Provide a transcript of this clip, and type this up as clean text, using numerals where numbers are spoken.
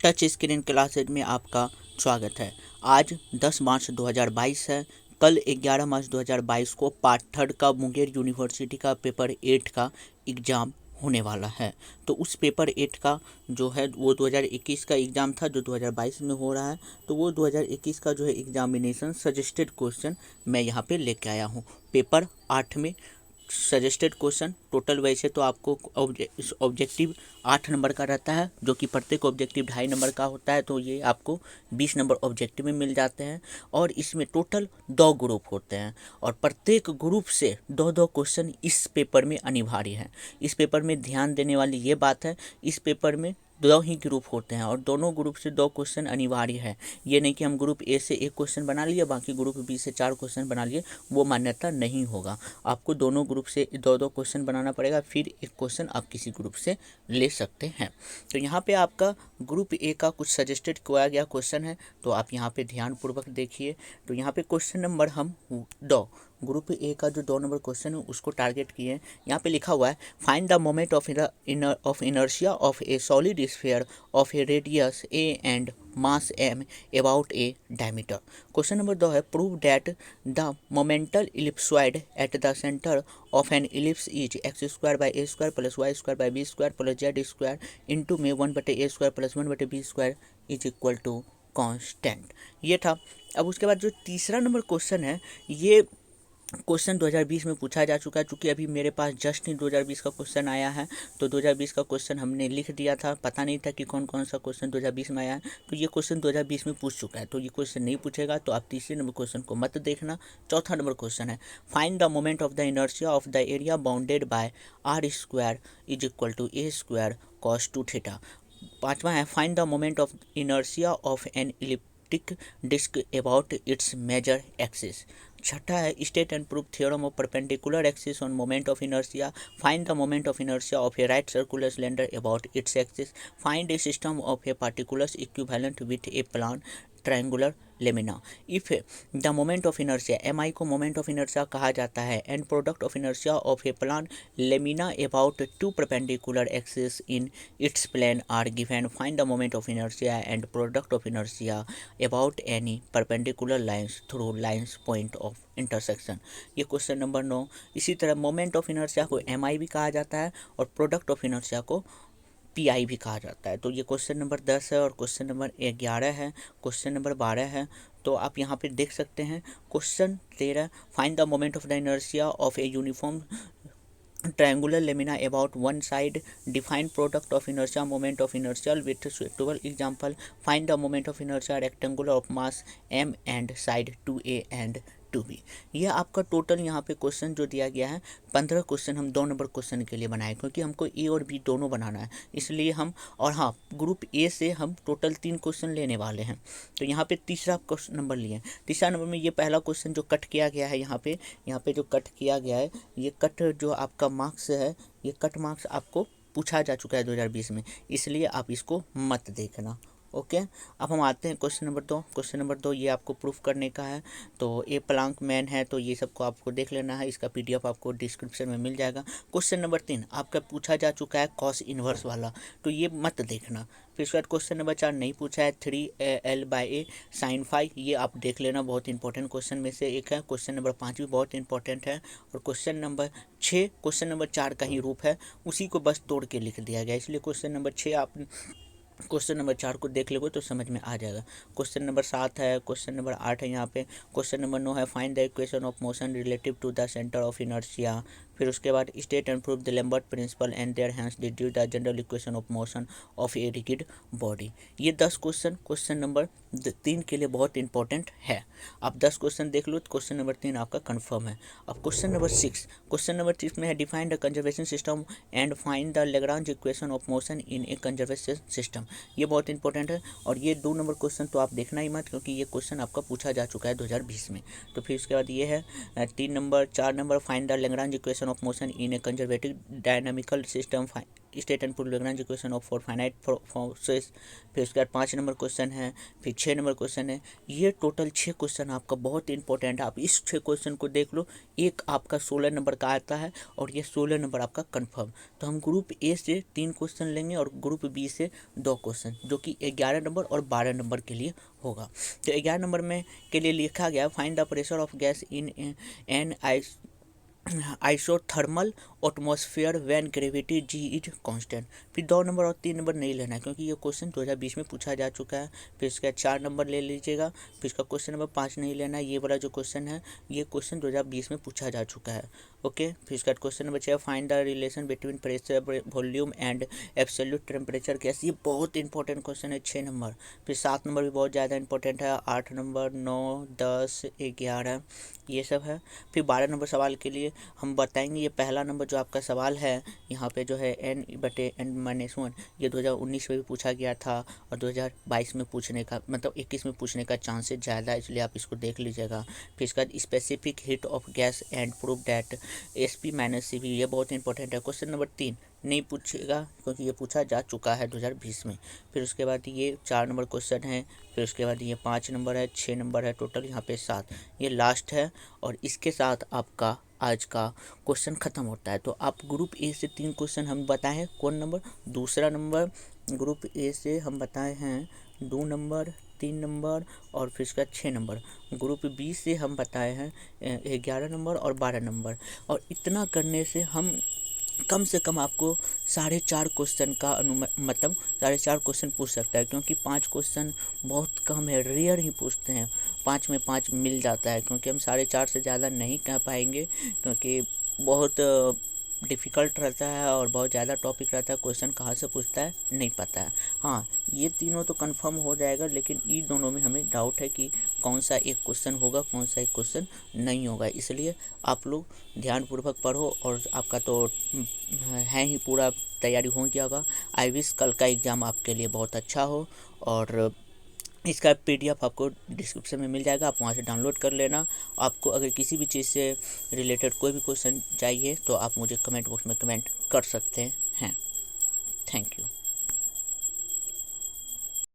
Touch screen classes में आपका स्वागत है। आज 10 मार्च 2022 है। कल 11 मार्च 2022 को पार्ट थर्ड का मुंगेर यूनिवर्सिटी का पेपर 8 का एग्ज़ाम होने वाला है। तो उस पेपर 8 का जो है वो 2021 का एग्ज़ाम था जो 2022 में हो रहा है। तो वो 2021 का जो है एग्जामिनेशन सजेस्टेड क्वेश्चन मैं यहाँ पे लेके आया हूँ। पेपर 8 में सजेस्टेड क्वेश्चन टोटल वैसे तो आपको ऑब्जेक्टिव 8 नंबर का रहता है, जो कि प्रत्येक ऑब्जेक्टिव 2.5 नंबर का होता है। तो ये आपको 20 नंबर ऑब्जेक्टिव में मिल जाते हैं और इसमें टोटल 2 ग्रुप होते हैं और प्रत्येक ग्रुप से 2-2 क्वेश्चन इस पेपर में अनिवार्य है। इस पेपर में ध्यान देने वाली ये बात है, इस पेपर में 2 ही ग्रुप होते हैं और दोनों ग्रुप से 2 क्वेश्चन अनिवार्य है। ये नहीं कि हम ग्रुप ए से 1 क्वेश्चन बना लिए बाकी ग्रुप बी से 4 क्वेश्चन बना लिए, वो मान्यता नहीं होगा। आपको दोनों ग्रुप से 2-2 क्वेश्चन बनाना पड़ेगा, फिर एक क्वेश्चन आप किसी ग्रुप से ले सकते हैं। तो यहाँ पे आपका ग्रुप ए का कुछ सजेस्टेड किया गया क्वेश्चन है, तो आप यहाँ पे ध्यानपूर्वक देखिए। तो यहाँ पे क्वेश्चन नंबर हम 2 ग्रुप ए का जो 2 नंबर क्वेश्चन है उसको टारगेट किए हैं। यहाँ पे लिखा हुआ है find the moment of inertia of a solid sphere of a radius a and mass m about a diameter. Question number 2 है prove that the momental ellipsoid at the centre of an ellipse is x² by a² plus y² by b² plus z² into में 1/a² plus 1/b² is equal to constant. ये था। अब उसके बाद जो तीसरा number question है, ये क्वेश्चन 2020 में पूछा जा चुका है। चूँकि अभी मेरे पास जस्ट ही 2020 का क्वेश्चन आया है, तो 2020 का क्वेश्चन हमने लिख दिया था, पता नहीं था कि कौन कौन सा क्वेश्चन 2020 में आया है। तो ये क्वेश्चन 2020 में पूछ चुका है, तो ये क्वेश्चन नहीं पूछेगा, तो आप तीसरे नंबर क्वेश्चन को मत देखना। चौथा नंबर क्वेश्चन है find the moment of the inertia of the area bounded by r² is equal to a² cos 2θ। पाँचवा है find the moment of inertia of an elliptic disc about its major axis. छठा है state and proof theorem of perpendicular axis on moment of inertia. Find the moment of inertia of a right circular cylinder about its axis. Find a system of A particular equivalent with a plane triangular lamina. If the moment of inertia M को moment of inertia कहा जाता है and product of inertia of a plane lamina about 2 perpendicular axis in its plane are given. Find the moment of inertia and product of inertia about any perpendicular lines through lines point of intersection. ये question number 9। इसी तरह moment of inertia को M भी कहा जाता है और product of inertia को पी भी कहा जाता है। तो ये क्वेश्चन नंबर 10 है और क्वेश्चन नंबर 11 है, क्वेश्चन नंबर 12 है। तो आप यहाँ पे देख सकते हैं question 13 find the moment of the inertia of a uniform triangular lamina about one side. Define product of inertia moment of inertia with suitable example. Find the moment of inertia rectangular of mass m and side 2a and 2b। यह आपका total यहाँ पे question जो दिया गया है 15 question हम 2 number question के लिए बनाए, क्योंकि हमको ए और बी दोनों बनाना है, इसलिए हम और हाँ ग्रुप ए से हम टोटल 3 क्वेश्चन लेने वाले हैं। तो यहाँ पे तीसरा क्वेश्चन नंबर लिए। तीसरा नंबर में ये पहला क्वेश्चन जो कट किया गया है, यहाँ पे जो कट किया गया है, ये कट जो आपका मार्क्स है, ये कट मार्क्स आपको पूछा जा चुका है 2020 में, इसलिए आप इसको मत देखना। ओके। अब हम आते हैं क्वेश्चन नंबर 2। क्वेश्चन नंबर 2 ये आपको प्रूफ करने का है। तो ए प्लांक मैन है, तो ये सबको आपको देख लेना है, इसका पीडीएफ आपको डिस्क्रिप्शन में मिल जाएगा। क्वेश्चन नंबर 3 आपका पूछा जा चुका है कॉस इन्वर्स वाला, तो ये मत देखना। फिर उसके बाद क्वेश्चन नंबर 4 नहीं पूछा है 3l/a sin phi, ये आप देख लेना, बहुत इंपॉर्टेंट क्वेश्चन में से एक है। क्वेश्चन नंबर 5 भी बहुत इंपॉर्टेंट है और क्वेश्चन नंबर 6 क्वेश्चन नंबर 4 का ही रूप है, उसी को बस तोड़ के लिख दिया गया, इसलिए क्वेश्चन नंबर 6 आप क्वेश्चन नंबर 4 को देख लोगे तो समझ में आ जाएगा। क्वेश्चन नंबर 7 है, क्वेश्चन नंबर 8 है यहाँ पे। क्वेश्चन नंबर 9 है find the equation of motion relative to the centre of inertia. फिर उसके बाद state and prove the Lambert principle and there hence deduce the general equation of motion of a rigid body. ये 10 question question number 3 के लिए बहुत important है। आप 10 question देख लो तो क्वेश्चन नंबर 3 आपका कंफर्म है। अब क्वेश्चन नंबर 6, क्वेश्चन नंबर 6 में है define the conservation system and find the Lagrange equation of motion in A conservation system. ये बहुत इंपॉर्टेंट है और ये 2 नंबर क्वेश्चन तो आप देखना ही मत, क्योंकि ये क्वेश्चन आपका पूछा जा चुका है 2020 में। तो फिर उसके बाद ये है 3 number 4 number find the Lagrange equation equation of motion in A conservative dynamical system, state and prove Lagrange equation of for finite forces. फिर उसके बाद 5 नंबर क्वेश्चन है, फिर 6 नंबर क्वेश्चन है। ये टोटल 6 क्वेश्चन आपका बहुत इंपॉर्टेंट है, आप इस 6 क्वेश्चन को देख लो। एक आपका 16 नंबर का आता है और ये 16 नंबर आपका कंफर्म। तो हम ग्रुप ए से 3 क्वेश्चन लेंगे और ग्रुप बी से 2 क्वेश्चन, जो कि 11 नंबर और 12 नंबर के लिए होगा। तो 11 नंबर में के लिए लिखा गया find the pressure of gas in an isothermal atmosphere when gravity g is constant. फिर 2 नंबर और 3 नंबर नहीं लेना है, क्योंकि ये क्वेश्चन 2020 में पूछा जा चुका है। फिर इसका 4 नंबर ले लीजिएगा। फिर इसका क्वेश्चन नंबर 5 नहीं लेना है, ये वाला जो क्वेश्चन है ये क्वेश्चन 2020 में पूछा जा चुका है। ओके, फिर इसका question number 6 find the relation between pressure volume and absolute temperature gas. ये बहुत इंपॉर्टेंट क्वेश्चन है, 6 नंबर। फिर 7 नंबर भी बहुत ज़्यादा इंपॉर्टेंट है, 8 नंबर, 9, 10, 11 ये सब है। फिर 12 नंबर सवाल के लिए हम बताएंगे, ये पहला नंबर जो आपका सवाल है यहाँ पे जो है n/n-1, ये 2019 में भी पूछा गया था और 2022 में पूछने का, मतलब 21 में पूछने का चांसेस ज़्यादा है, इसलिए आप इसको देख लीजिएगा। फिर इसका specific heat of gas and prove that SP-CV, ये बहुत इंपॉर्टेंट है। क्वेश्चन नंबर 3 नहीं पूछेगा, क्योंकि ये पूछा जा चुका है 2020 में। फिर उसके बाद ये 4 नंबर क्वेश्चन है। फिर उसके बाद ये 5 नंबर है, 6 नंबर है, टोटल यहाँ पे 7, ये लास्ट है। और इसके साथ आपका आज का क्वेश्चन ख़त्म होता है। तो आप ग्रुप ए से 3 क्वेश्चन हम बताए हैं। कौन नंबर? दूसरा नंबर ग्रुप ए से हम बताए हैं 2 नंबर, 3 नंबर और फिर इसका 6 नंबर। ग्रुप बी से हम बताए हैं 11 नंबर और 12 नंबर। और इतना करने से हम कम से कम आपको 4.5 क्वेश्चन का मतलब 4.5 क्वेश्चन पूछ सकता है, क्योंकि 5 क्वेश्चन बहुत कम है, रेयर ही पूछते हैं। 5 में 5 मिल जाता है, क्योंकि हम 4.5 से ज़्यादा नहीं कह पाएंगे, क्योंकि बहुत डिफ़िकल्ट रहता है और बहुत ज़्यादा टॉपिक रहता है। क्वेश्चन कहाँ से पूछता है नहीं पता है। हाँ, ये तीनों तो कंफर्म हो जाएगा, लेकिन इन दोनों में हमें डाउट है कि कौन सा एक क्वेश्चन होगा, कौन सा एक क्वेश्चन नहीं होगा। इसलिए आप लोग ध्यानपूर्वक पढ़ो और आपका तो है ही पूरा तैयारी हो गया होगा। आई विश कल का एग्ज़ाम आपके लिए बहुत अच्छा हो। और इसका PDF आपको डिस्क्रिप्शन में मिल जाएगा, आप वहाँ से डाउनलोड कर लेना। आपको अगर किसी भी चीज़ से रिलेटेड कोई भी क्वेश्चन चाहिए तो आप मुझे कमेंट बॉक्स में कमेंट कर सकते हैं। Thank you.